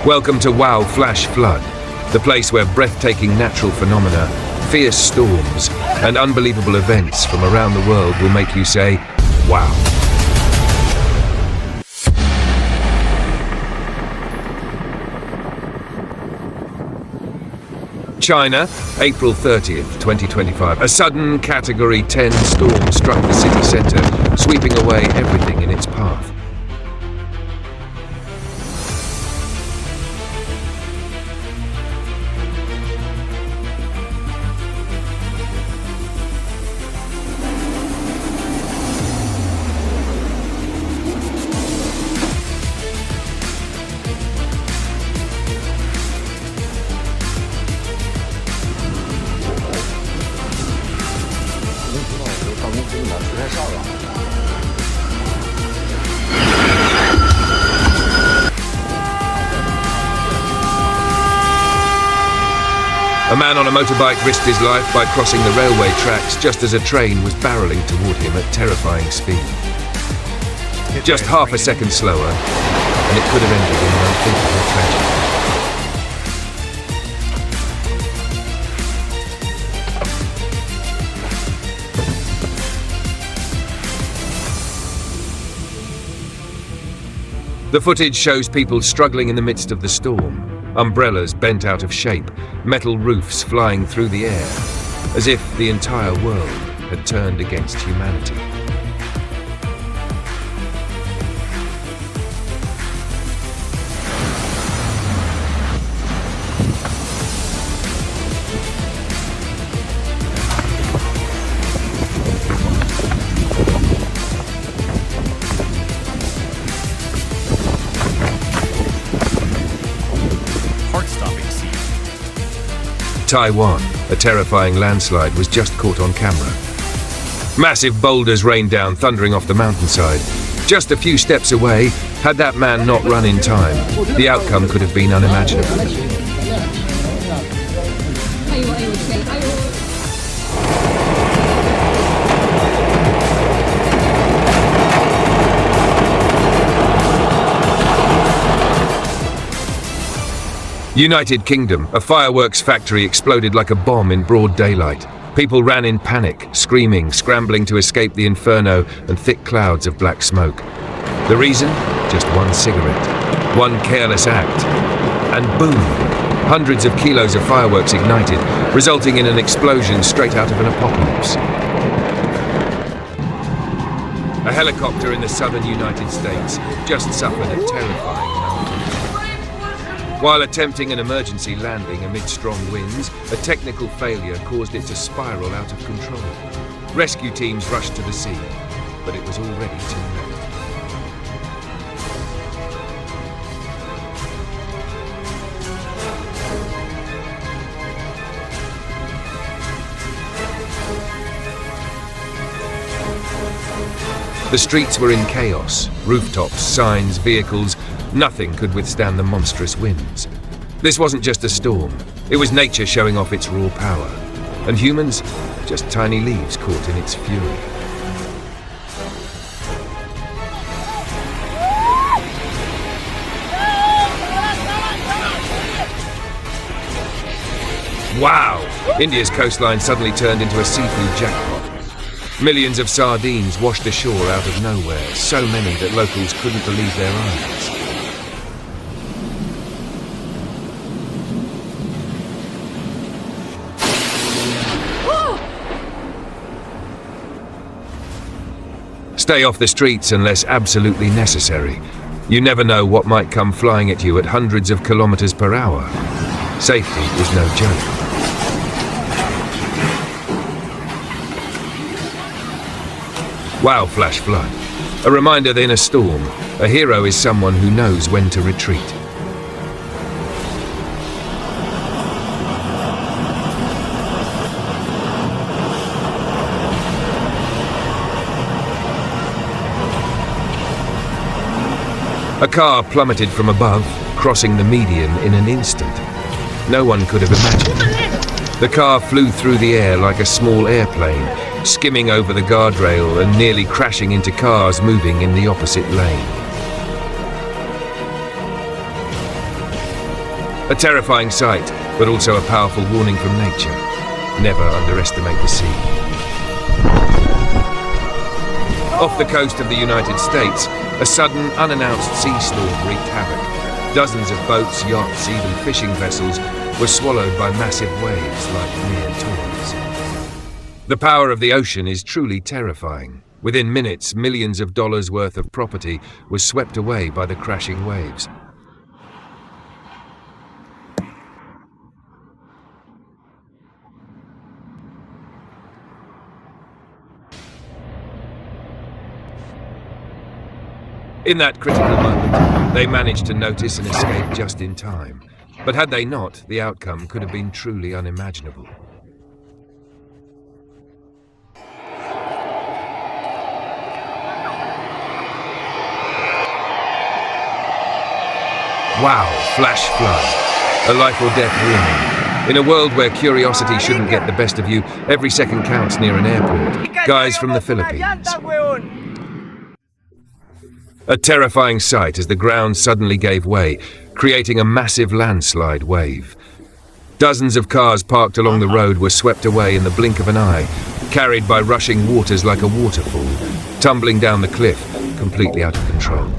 Welcome to Wow Flash Flood, the place where breathtaking natural phenomena, fierce storms, and unbelievable events from around the world will make you say, wow. China, April 30th, 2025. A sudden Category 10 storm struck the city centre, sweeping away everything in its path. A man on a motorbike risked his life by crossing the railway tracks just as a train was barreling toward him at terrifying speed. Just half a second slower, and it could have ended in an unthinkable tragedy. The footage shows people struggling in the midst of the storm. Umbrellas bent out of shape, metal roofs flying through the air, as if the entire world had turned against humanity. Taiwan, a terrifying landslide was just caught on camera. Massive boulders rained down, thundering off the mountainside. Just a few steps away, had that man not run in time, the outcome could have been unimaginable. United Kingdom, a fireworks factory exploded like a bomb in broad daylight. People ran in panic, screaming, scrambling to escape the inferno and thick clouds of black smoke. The reason? Just one cigarette, one careless act, and boom! Hundreds of kilos of fireworks ignited, resulting in an explosion straight out of an apocalypse. A helicopter in the southern United States just suffered a terrifying malfunction. While attempting an emergency landing amid strong winds, a technical failure caused it to spiral out of control. Rescue teams rushed to the scene, but it was already too late. The streets were in chaos. Rooftops, signs, vehicles, nothing could withstand the monstrous winds. This wasn't just a storm, it was nature showing off its raw power, and humans, just tiny leaves caught in its fury. Wow! India's coastline suddenly turned into a seafood jackpot. Millions of sardines washed ashore out of nowhere, so many that locals couldn't believe their eyes. Stay off the streets unless absolutely necessary. You never know what might come flying at you at hundreds of kilometers per hour. Safety is no joke. Wow, flash flood. A reminder that in a storm, a hero is someone who knows when to retreat. A car plummeted from above, crossing the median in an instant. No one could have imagined. The car flew through the air like a small airplane, skimming over the guardrail and nearly crashing into cars moving in the opposite lane. A terrifying sight, but also a powerful warning from nature. Never underestimate the sea. Off the coast of the United States, a sudden, unannounced sea storm wreaked havoc. Dozens of boats, yachts, even fishing vessels were swallowed by massive waves like mere toys. The power of the ocean is truly terrifying. Within minutes, millions of dollars worth of property was swept away by the crashing waves. In that critical moment, they managed to notice and escape just in time. But had they not, the outcome could have been truly unimaginable. Wow, flash flood. A life or death warning. In a world where curiosity shouldn't get the best of you, every second counts near an airport. Guys from the Philippines. A terrifying sight as the ground suddenly gave way, creating a massive landslide wave. Dozens of cars parked along the road were swept away in the blink of an eye, carried by rushing waters like a waterfall, tumbling down the cliff, completely out of control.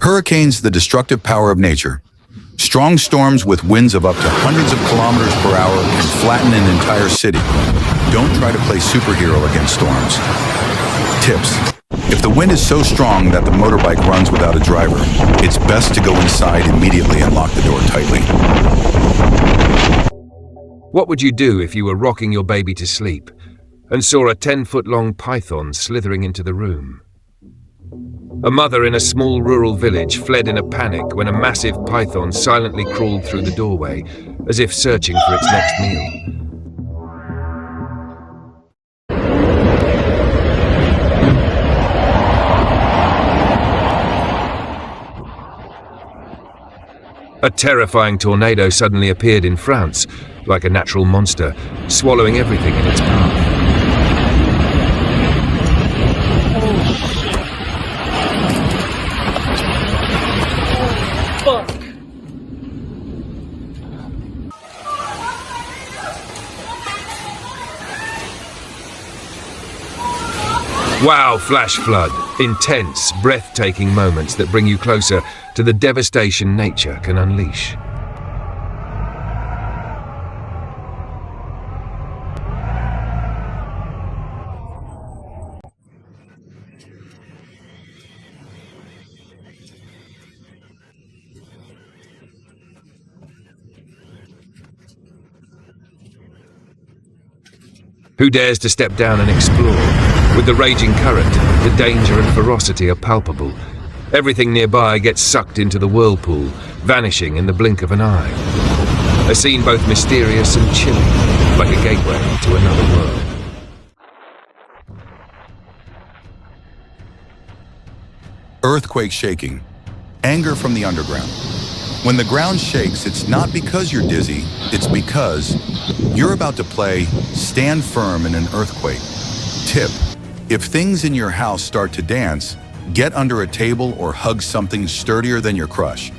Hurricanes, the destructive power of nature. Strong storms with winds of up to hundreds of kilometers per hour can flatten an entire city. Don't try to play superhero against storms. Tips. If the wind is so strong that the motorbike runs without a driver, it's best to go inside immediately and lock the door tightly. What would you do if you were rocking your baby to sleep and saw a 10-foot-long python slithering into the room? A mother in a small rural village fled in a panic when a massive python silently crawled through the doorway, as if searching for its next meal. A terrifying tornado suddenly appeared in France, like a natural monster, swallowing everything in its path. Wow, flash flood. Intense, breathtaking moments that bring you closer to the devastation nature can unleash. Who dares to step down and explore? With the raging current, the danger and ferocity are palpable. Everything nearby gets sucked into the whirlpool, vanishing in the blink of an eye. A scene both mysterious and chilling, like a gateway to another world. Earthquake shaking. Anger from the underground. When the ground shakes, it's not because you're dizzy, it's because you're about to play Stand Firm in an Earthquake. Tip: if things in your house start to dance, get under a table or hug something sturdier than your crush.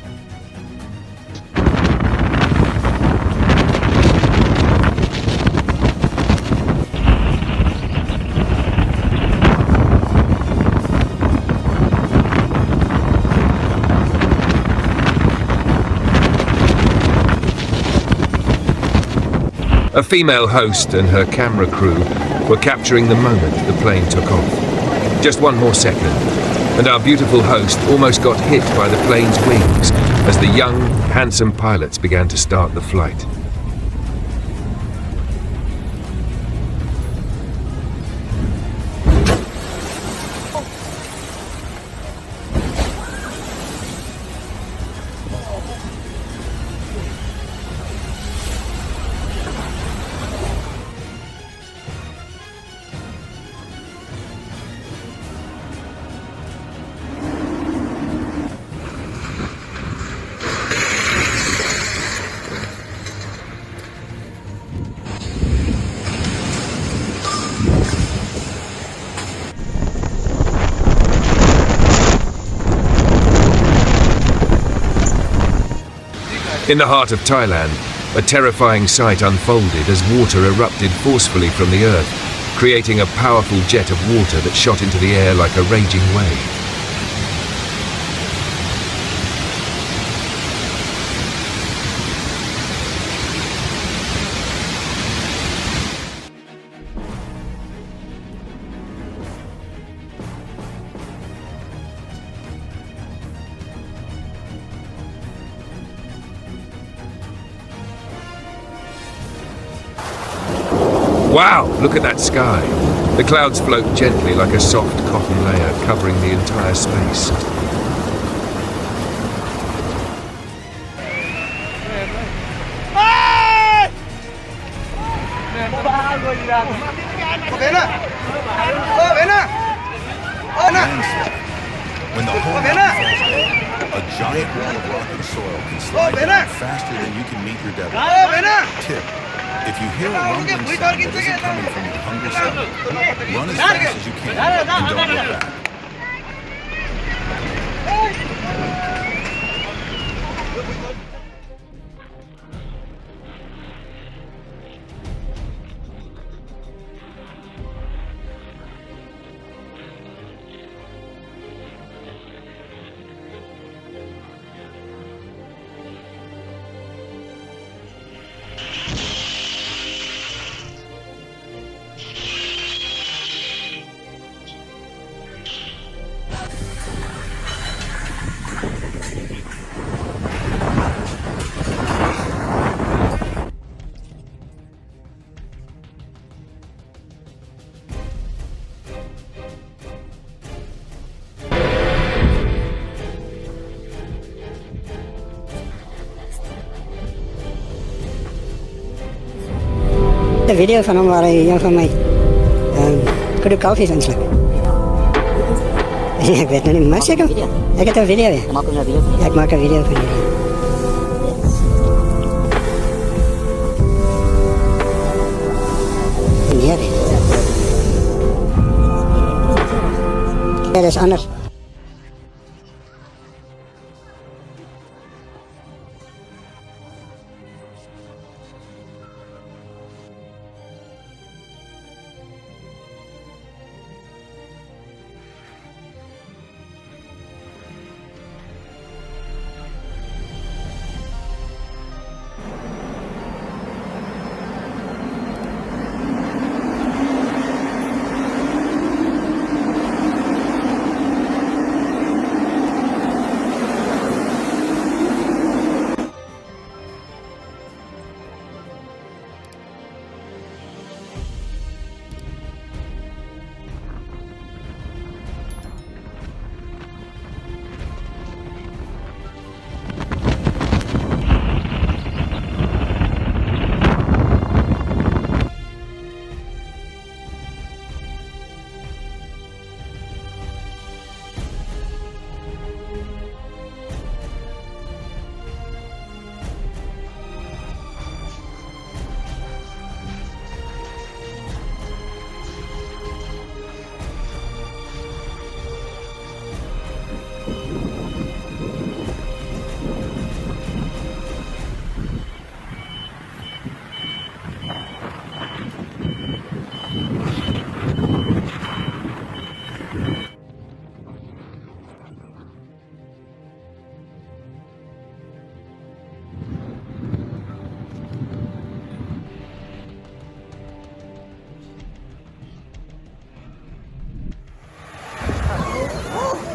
A female host and her camera crew were capturing the moment the plane took off. Just one more second, and our beautiful host almost got hit by the plane's wings as the young, handsome pilots began to start the flight. In the heart of Thailand, a terrifying sight unfolded as water erupted forcefully from the earth, creating a powerful jet of water that shot into the air like a raging wave. Wow, look at that sky. The clouds float gently like a soft cotton layer covering the entire space. When the whole mountain falls away, a giant wall of rock and soil can slide down faster than you can meet your deadline. Tip: if you hear a rumbling sound that isn't coming from your hungry stomach, run as fast as you can and don't look back. De video van hem waar een van mij goede koffie aan slag. Ik weet nog niet, maar zeker. Ik heb een video. Ja, ik maak een video van jullie. Ja, dat is anders.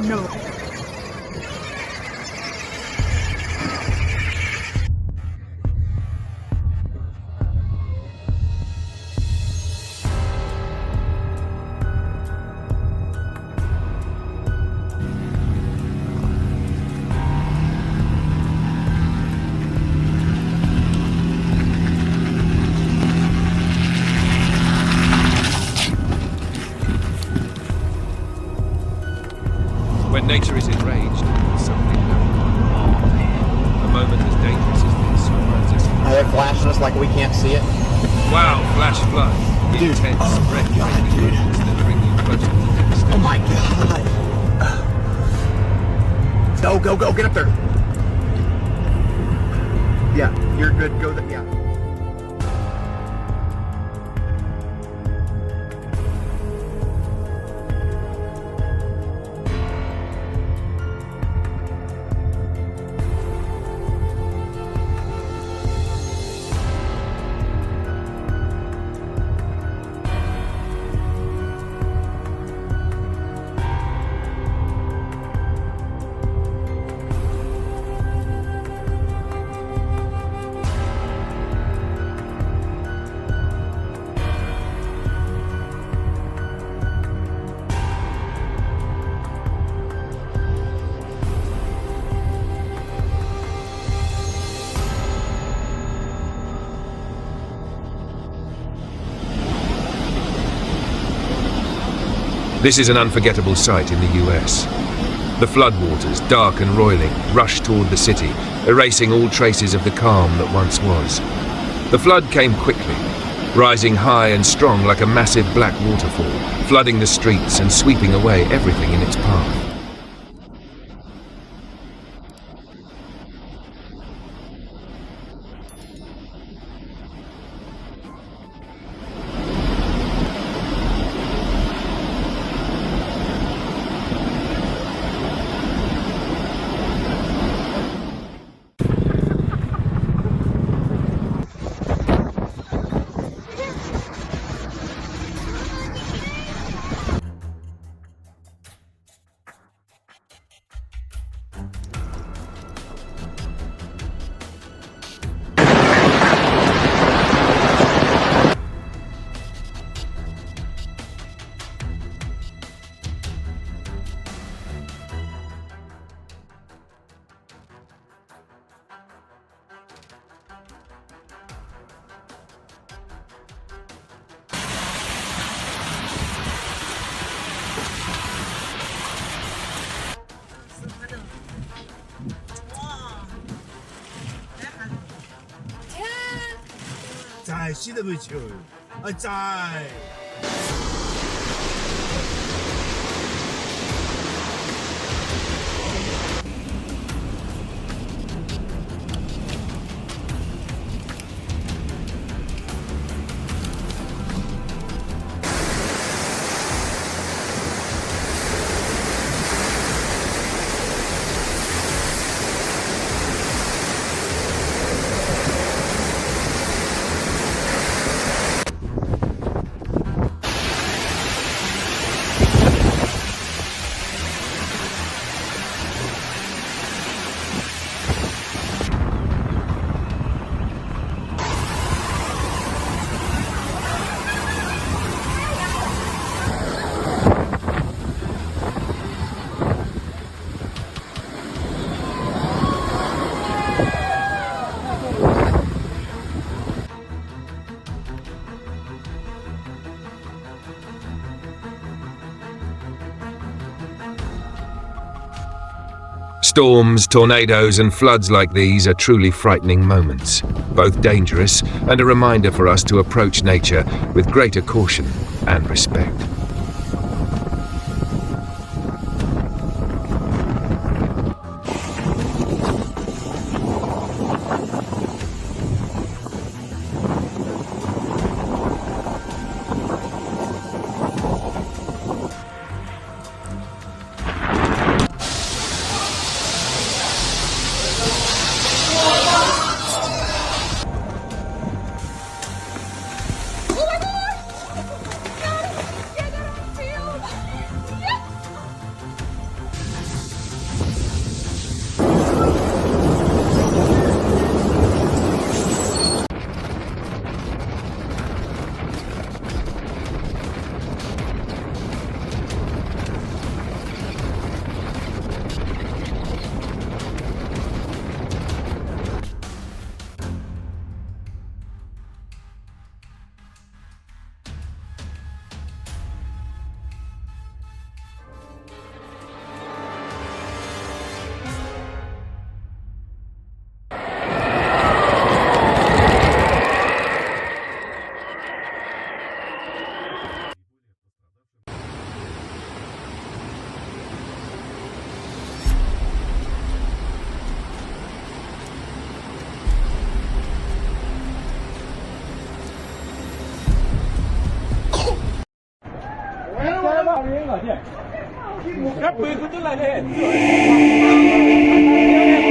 No. When nature is enraged, something happens. A moment as dangerous as this surrounds us. Are they flashing us like we can't see it? Wow, flash flood. Dude. Intense, Oh my God, dude. emotions that bring you closer to the devastation. Oh my God. Go, get up there. Yeah, you're good. Go the yeah. This is an unforgettable sight in the US. The floodwaters, dark and roiling, rush toward the city, erasing all traces of the calm that once was. The flood came quickly, rising high and strong like a massive black waterfall, flooding the streets and sweeping away everything in its path. Storms, tornadoes and floods like these are truly frightening moments, both dangerous and a reminder for us to approach nature with greater caution and respect.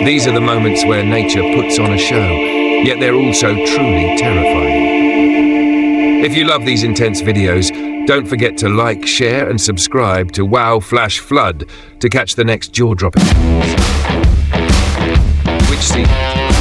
These are the moments where nature puts on a show, yet they're also truly terrifying. If you love these intense videos, don't forget to like, share and subscribe to Wow Flash Flood to catch the next jaw-dropping. Which scene?